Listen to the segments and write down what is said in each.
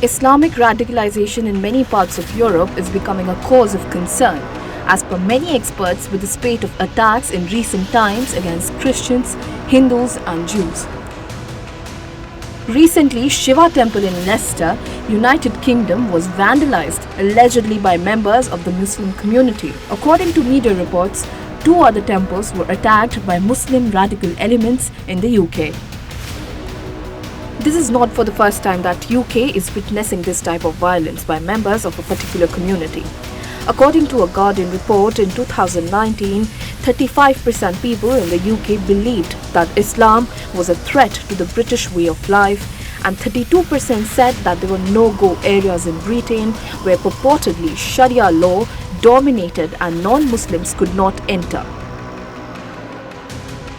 Islamic radicalization in many parts of Europe is becoming a cause of concern, as per many experts, with the spate of attacks in recent times against Christians, Hindus and Jews. Recently, Shiva Temple in Leicester, United Kingdom was vandalized, allegedly by members of the Muslim community. According to media reports, 2 other temples were attacked by Muslim radical elements in the UK. This is not for the first time that UK is witnessing this type of violence by members of a particular community. According to a Guardian report in 2019, 35% people in the UK believed that Islam was a threat to the British way of life, and 32% said that there were no-go areas in Britain where purportedly sharia law dominated and non-Muslims could not enter.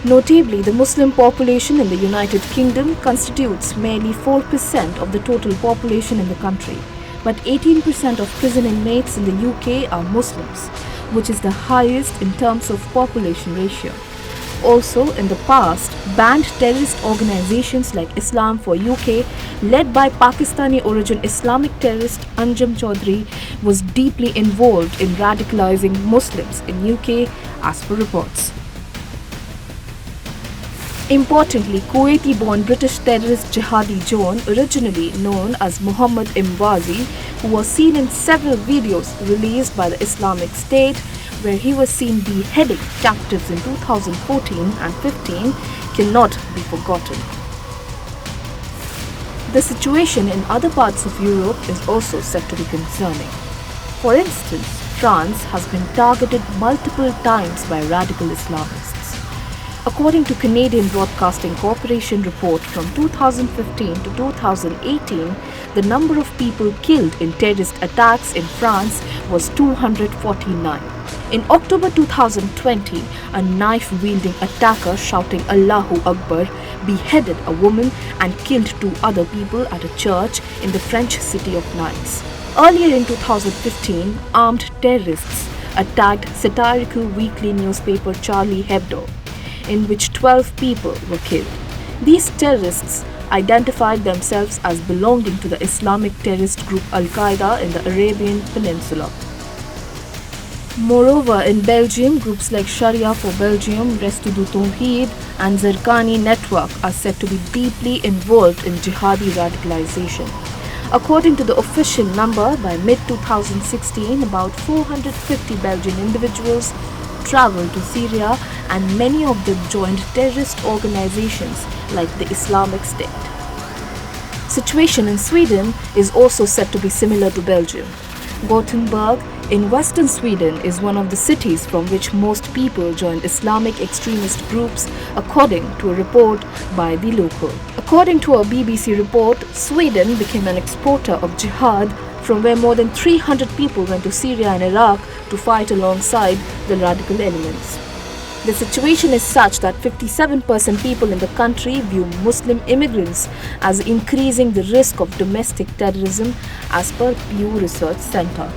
Notably, the Muslim population in the United Kingdom constitutes merely 4% of the total population in the country, but 18% of prison inmates in the UK are Muslims, which is the highest in terms of population ratio. Also, in the past, banned terrorist organizations like Islam for UK, led by Pakistani origin Islamic terrorist Anjem Choudhury, was deeply involved in radicalizing Muslims in UK as per reports. Importantly, Kuwaiti-born British terrorist jihadi John, originally known as Muhammad Imwazi, who was seen in several videos released by the Islamic State, where he was seen beheading captives in 2014 and 15, cannot be forgotten. The situation in other parts of Europe is also said to be concerning. For instance, France has been targeted multiple times by radical Islamists. According to Canadian Broadcasting Corporation report from 2015 to 2018, the number of people killed in terrorist attacks in France was 249. In October 2020, a knife-wielding attacker shouting Allahu Akbar beheaded a woman and killed 2 other people at a church in the French city of Nice. Earlier in 2015, armed terrorists attacked satirical weekly newspaper Charlie Hebdo, in which 12 people were killed. These terrorists identified themselves as belonging to the Islamic terrorist group Al-Qaeda in the Arabian Peninsula. Moreover, in Belgium, groups like Sharia for Belgium, Resto du Tawheed and Zerkani Network are said to be deeply involved in jihadi radicalization. According to the official number, by mid-2016, about 450 Belgian individuals traveled to Syria, and many of them joined terrorist organizations like the Islamic State. Situation in Sweden is also said to be similar to Belgium. Gothenburg in western Sweden is one of the cities from which most people joined Islamic extremist groups, according to a report by The Local. According to a BBC report, Sweden became an exporter of jihad, from where more than 300 people went to Syria and Iraq to fight alongside the radical elements. The situation is such that 57% people in the country view Muslim immigrants as increasing the risk of domestic terrorism, as per Pew Research Center.